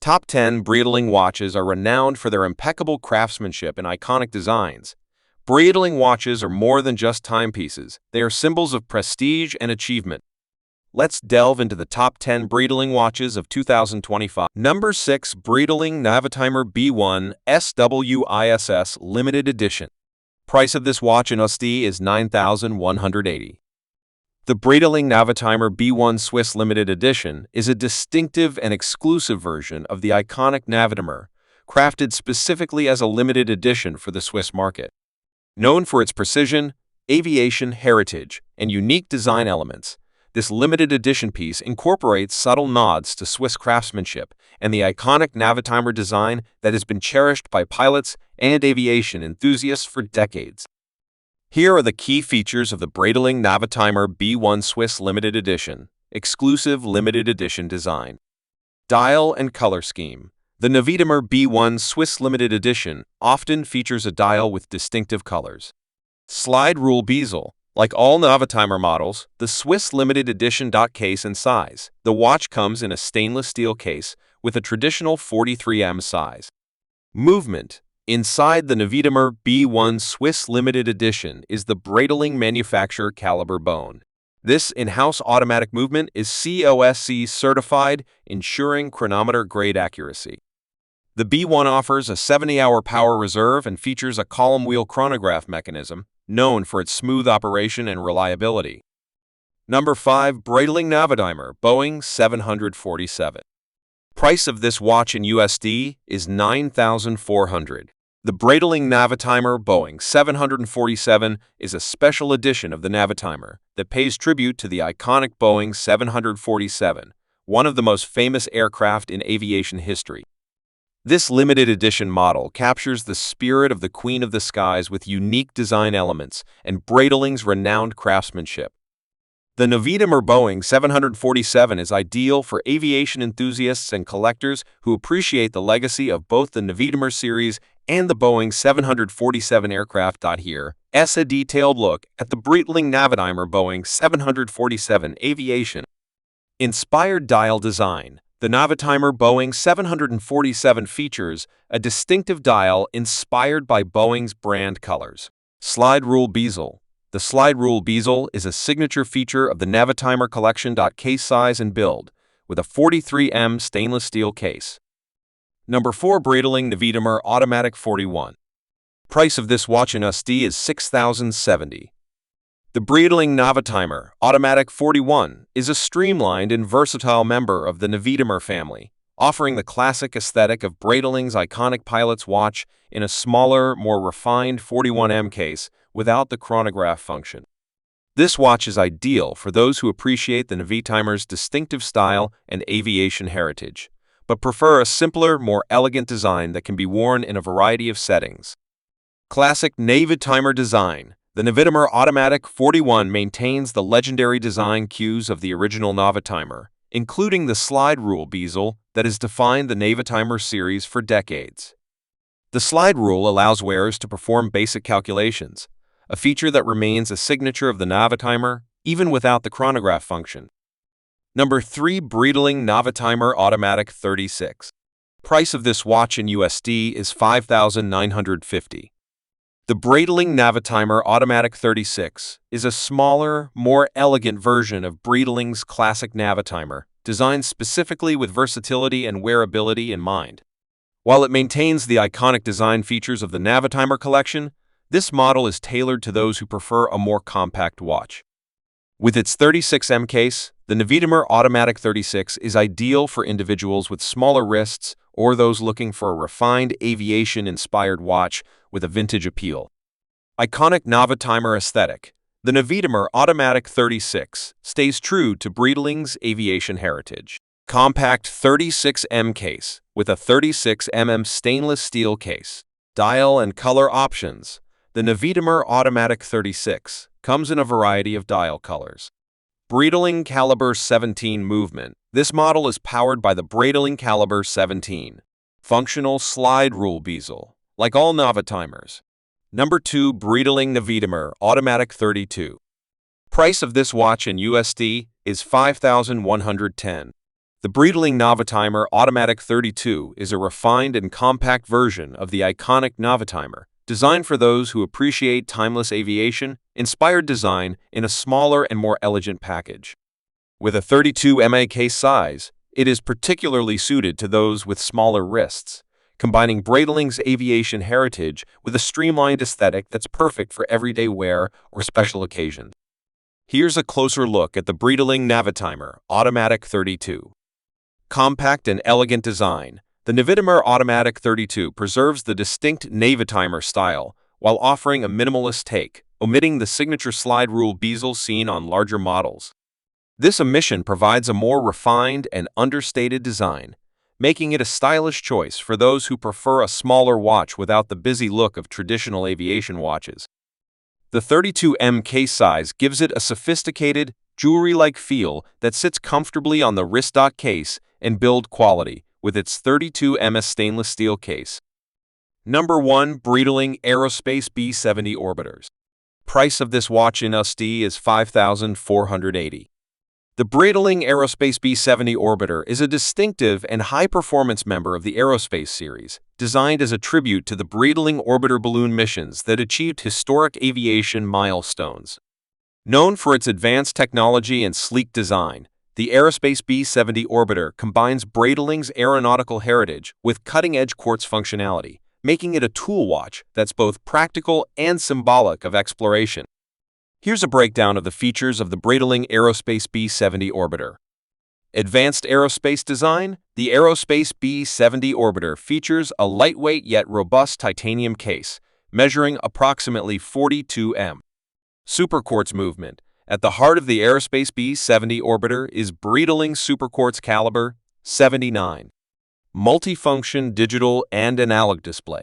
Top 10 Breitling watches are renowned for their impeccable craftsmanship and iconic designs. Breitling watches are more than just timepieces. They are symbols of prestige and achievement. Let's delve into the top 10 Breitling watches of 2025. Number 6. Breitling Navitimer B1 SWISS Limited Edition. Price of this watch in USD is $9,180. The Breitling Navitimer B1 Swiss Limited Edition is a distinctive and exclusive version of the iconic Navitimer, crafted specifically as a limited edition for the Swiss market. Known for its precision, aviation heritage, and unique design elements, this limited edition piece incorporates subtle nods to Swiss craftsmanship and the iconic Navitimer design that has been cherished by pilots and aviation enthusiasts for decades. Here are the key features of the Breitling Navitimer B1 Swiss Limited Edition, exclusive limited edition design. Dial and color scheme. The Navitimer B1 Swiss Limited Edition often features a dial with distinctive colors. Slide rule bezel. Like all Navitimer models, the Swiss Limited Edition case and size. The watch comes in a stainless steel case with a traditional 43mm size. Movement. Inside the Navitimer B1 Swiss Limited Edition is the Breitling manufacturer caliber bone. This in-house automatic movement is COSC certified, ensuring chronometer-grade accuracy. The B1 offers a 70-hour power reserve and features a column wheel chronograph mechanism, known for its smooth operation and reliability. Number 5. Breitling Navitimer Boeing 747. Price of this watch in USD is $9,400. The Breitling Navitimer Boeing 747 is a special edition of the Navitimer that pays tribute to the iconic Boeing 747, one of the most famous aircraft in aviation history. This limited edition model captures the spirit of the Queen of the Skies with unique design elements and Breitling's renowned craftsmanship. The Navitimer Boeing 747 is ideal for aviation enthusiasts and collectors who appreciate the legacy of both the Navitimer series and the Boeing 747 aircraft. Here is a detailed look at the Breitling Navitimer Boeing 747 aviation. Inspired dial design. The Navitimer Boeing 747 features a distinctive dial inspired by Boeing's brand colors. Slide rule bezel. The slide rule bezel is a signature feature of the Navitimer collection. Case size and build, with a 43mm stainless steel case. Number 4. Breitling Navitimer Automatic 41. Price of this watch in USD is $6,070. The Breitling Navitimer Automatic 41 is a streamlined and versatile member of the Navitimer family, offering the classic aesthetic of Breitling's iconic pilot's watch in a smaller, more refined 41mm case without the chronograph function. This watch is ideal for those who appreciate the Navitimer's distinctive style and aviation heritage, but prefer a simpler, more elegant design that can be worn in a variety of settings. Classic Navitimer design. The Navitimer Automatic 41 maintains the legendary design cues of the original Navitimer, including the slide rule bezel that has defined the Navitimer series for decades. The slide rule allows wearers to perform basic calculations, a feature that remains a signature of the Navitimer even without the chronograph function. Number 3. Breitling Navitimer Automatic 36. Price of this watch in USD is $5,950. The Breitling Navitimer Automatic 36 is a smaller, more elegant version of Breitling's classic Navitimer, designed specifically with versatility and wearability in mind. While it maintains the iconic design features of the Navitimer collection, this model is tailored to those who prefer a more compact watch. With its 36mm case, the Navitimer Automatic 36 is ideal for individuals with smaller wrists or those looking for a refined aviation-inspired watch with a vintage appeal. Iconic Navitimer aesthetic. The Navitimer Automatic 36 stays true to Breitling's aviation heritage. Compact 36mm case with a 36mm stainless steel case. Dial and color options. The Navitimer Automatic 36 comes in a variety of dial colors. Breitling Caliber 17 movement. This model is powered by the Breitling Caliber 17. Functional slide rule bezel, like all Navitimers. Number 2. Breitling Navitimer Automatic 32. Price of this watch in USD is $5,110. The Breitling Navitimer Automatic 32 is a refined and compact version of the iconic Navitimer, designed for those who appreciate timeless aviation-inspired design in a smaller and more elegant package. With a 32 mm case size, it is particularly suited to those with smaller wrists, combining Breitling's aviation heritage with a streamlined aesthetic that's perfect for everyday wear or special occasions. Here's a closer look at the Breitling Navitimer Automatic 32. Compact and elegant design, the Navitimer Automatic 32 preserves the distinct Navitimer style while offering a minimalist take, omitting the signature slide rule bezels seen on larger models. This omission provides a more refined and understated design, making it a stylish choice for those who prefer a smaller watch without the busy look of traditional aviation watches. The 32mm case size gives it a sophisticated, jewelry-like feel that sits comfortably on the wristlock case and build quality with its 32mm stainless steel case. Number 1. Breitling Aerospace B70 Orbiters. Price of this watch in USD is $5,480. The Breitling Aerospace B70 Orbiter is a distinctive and high-performance member of the Aerospace series, designed as a tribute to the Breitling orbiter balloon missions that achieved historic aviation milestones. Known for its advanced technology and sleek design, the Aerospace B70 Orbiter combines Breitling's aeronautical heritage with cutting-edge quartz functionality, making it a tool watch that's both practical and symbolic of exploration. Here's a breakdown of the features of the Breitling Aerospace B70 Orbiter. Advanced aerospace design. The Aerospace B70 Orbiter features a lightweight yet robust titanium case, measuring approximately 42 m. Superquartz movement. At the heart of the Aerospace B70 Orbiter is Breitling Superquartz Caliber 79. Multifunction digital and analog display.